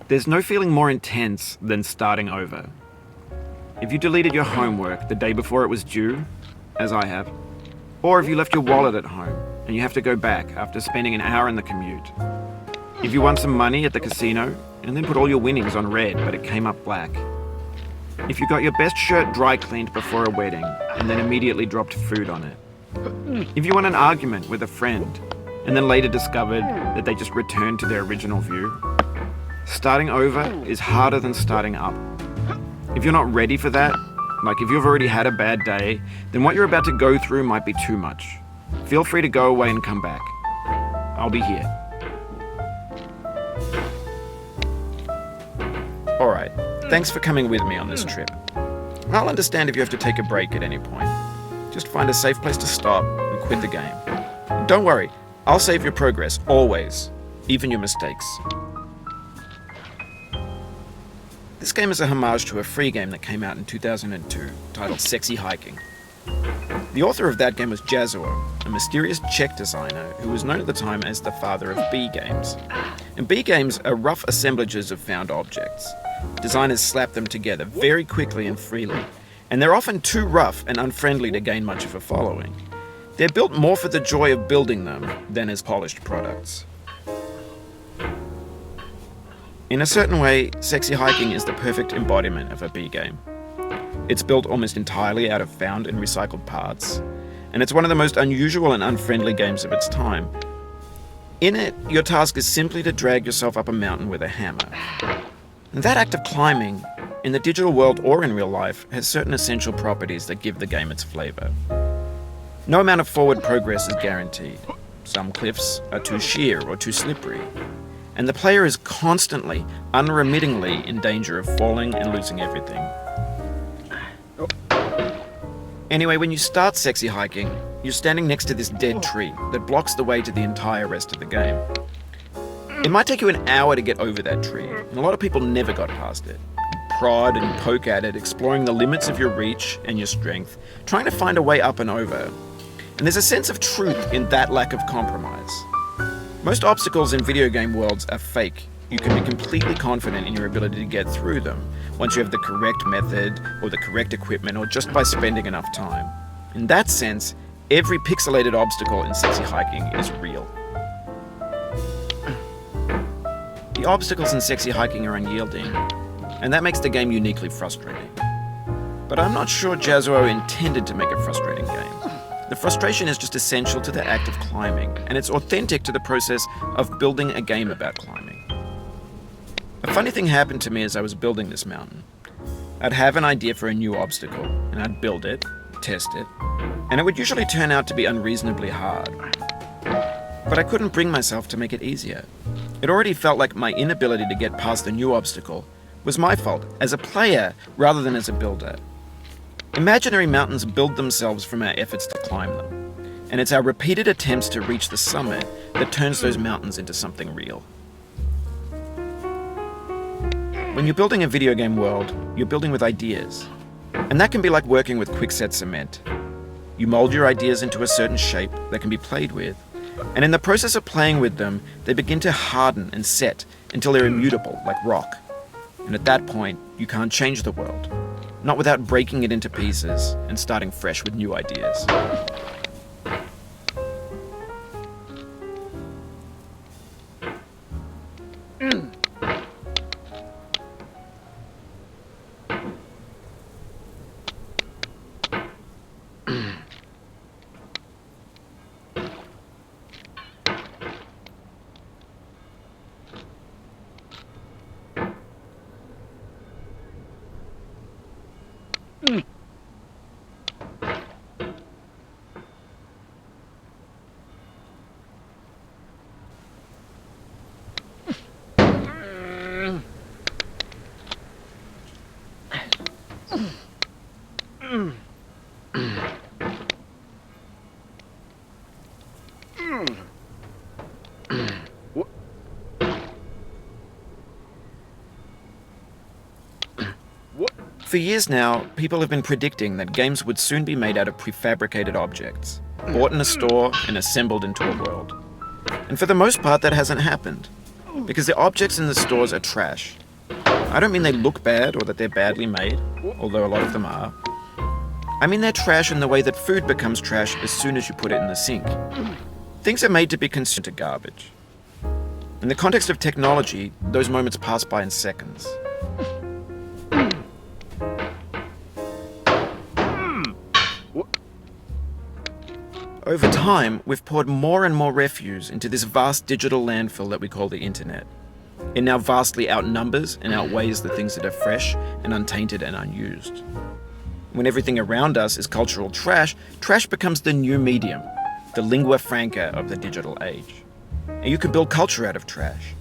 There's no feeling more intense than starting over. If you deleted your homework the day before it was due, as I have, or if you left your wallet at home and you have to go back after spending an hour in the commute. If you won some money at the casino and then put all your winnings on red but it came up black. If you got your best shirt dry cleaned before a wedding and then immediately dropped food on it. If you won an argument with a friend and then later discovered that they just returned to their original view. Starting over is harder than starting up. If you're not ready for that, like if you've already had a bad day, then what you're about to go through might be too much. Feel free to go away and come back. I'll be here. Alright, thanks for coming with me on this trip. I'll understand if you have to take a break at any point. Just find a safe place to stop and quit the game. Don't worry, I'll save your progress, always, even your mistakes. This game is a homage to a free game that came out in 2002, titled Sexy Hiking. The author of that game was Jazuo, a mysterious Czech designer who was known at the time as the father of B games. And B games are rough assemblages of found objects. Designers slap them together very quickly and freely, and they're often too rough and unfriendly to gain much of a following. They're built more for the joy of building them than as polished products. In a certain way, Sexy Hiking is the perfect embodiment of a B game. It's built almost entirely out of found and recycled parts, and it's one of the most unusual and unfriendly games of its time. In it, your task is simply to drag yourself up a mountain with a hammer. And that act of climbing, in the digital world or in real life, has certain essential properties that give the game its flavor. No amount of forward progress is guaranteed. Some cliffs are too sheer or too slippery. And the player is constantly, unremittingly in danger of falling and losing everything. Anyway, when you start Sexy Hiking, you're standing next to this dead tree that blocks the way to the entire rest of the game. It might take you an hour to get over that tree, and a lot of people never got past it. You prod and poke at it, exploring the limits of your reach and your strength, trying to find a way up and over. And there's a sense of truth in that lack of compromise. Most obstacles in video game worlds are fake. You can be completely confident in your ability to get through them once you have the correct method or the correct equipment or just by spending enough time. In that sense, every pixelated obstacle in Sexy Hiking is real. The obstacles in Sexy Hiking are unyielding, and that makes the game uniquely frustrating. But I'm not sure Jazuo intended to make a frustrating game. The frustration is just essential to the act of climbing, and it's authentic to the process of building a game about climbing. A funny thing happened to me as I was building this mountain. I'd have an idea for a new obstacle, and I'd build it, test it, and it would usually turn out to be unreasonably hard. But I couldn't bring myself to make it easier. It already felt like my inability to get past the new obstacle was my fault as a player rather than as a builder. Imaginary mountains build themselves from our efforts to climb them, and it's our repeated attempts to reach the summit that turns those mountains into something real. When you're building a video game world, you're building with ideas, and that can be like working with quickset cement. You mold your ideas into a certain shape that can be played with, and in the process of playing with them, they begin to harden and set until they're immutable, like rock. And at that point, you can't change the world. Not without breaking it into pieces and starting fresh with new ideas. For years now, people have been predicting that games would soon be made out of prefabricated objects, bought in a store and assembled into a world. And for the most part, that hasn't happened. Because the objects in the stores are trash. I don't mean they look bad or that they're badly made, although a lot of them are. I mean they're trash in the way that food becomes trash as soon as you put it in the sink. Things are made to be consumed to garbage. In the context of technology, those moments pass by in seconds. Over time, we've poured more and more refuse into this vast digital landfill that we call the internet. It now vastly outnumbers and outweighs the things that are fresh and untainted and unused. When everything around us is cultural trash, trash becomes the new medium, the lingua franca of the digital age. And you can build culture out of trash.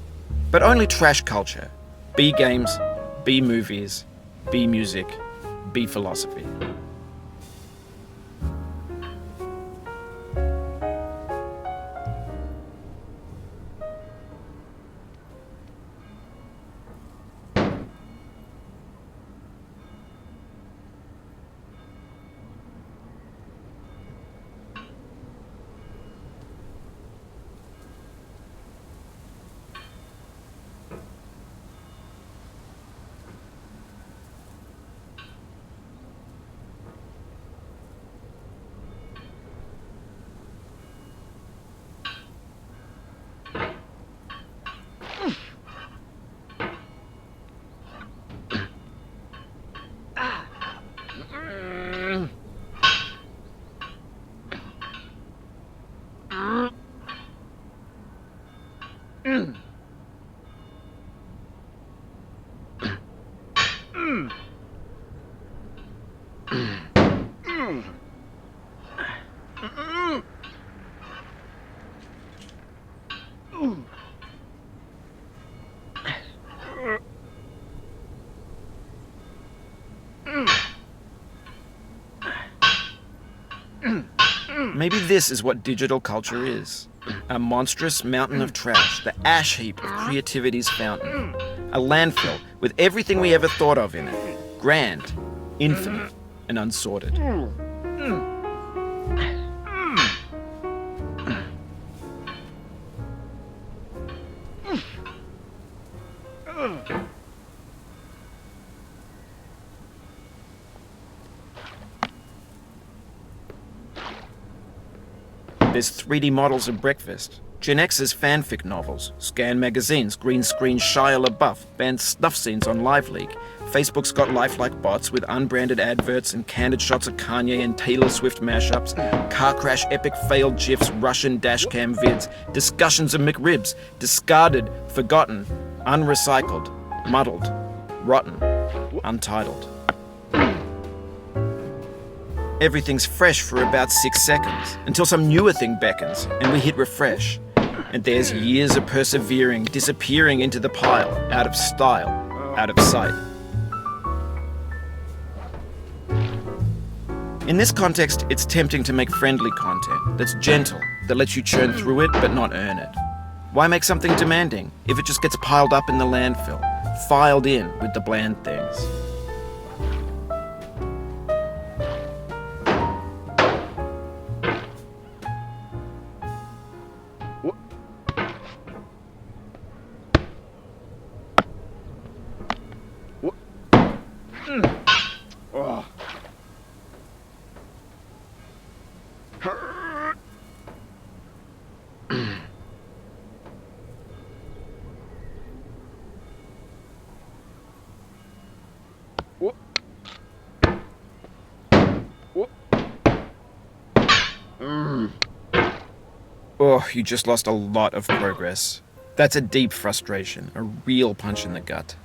But only trash culture. B games, B movies, B music, B philosophy. Maybe this is what digital culture is. A monstrous mountain of trash, the ash heap of creativity's fountain. A landfill with everything we ever thought of in it. Grand, infinite, and unsorted. There's 3D models of breakfast, Gen X's fanfic novels, scan magazines, green screen Shia LaBeouf, banned snuff scenes on LiveLeak. Facebook's got lifelike bots with unbranded adverts and candid shots of Kanye and Taylor Swift mashups, car crash epic failed GIFs, Russian dashcam vids, discussions of McRibs, discarded, forgotten, unrecycled, muddled, rotten, untitled. Everything's fresh for about 6 seconds, until some newer thing beckons, and we hit refresh. And there's years of persevering, disappearing into the pile, out of style, out of sight. In this context, it's tempting to make friendly content that's gentle, that lets you churn through it but not earn it. Why make something demanding if it just gets piled up in the landfill, filed in with the bland things? Oh, you just lost a lot of progress. That's a deep frustration, a real punch in the gut.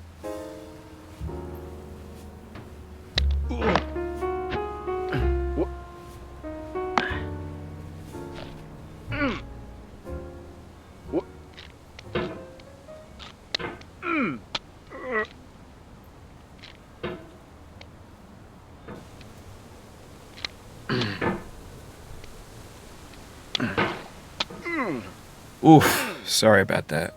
Oof, sorry about that.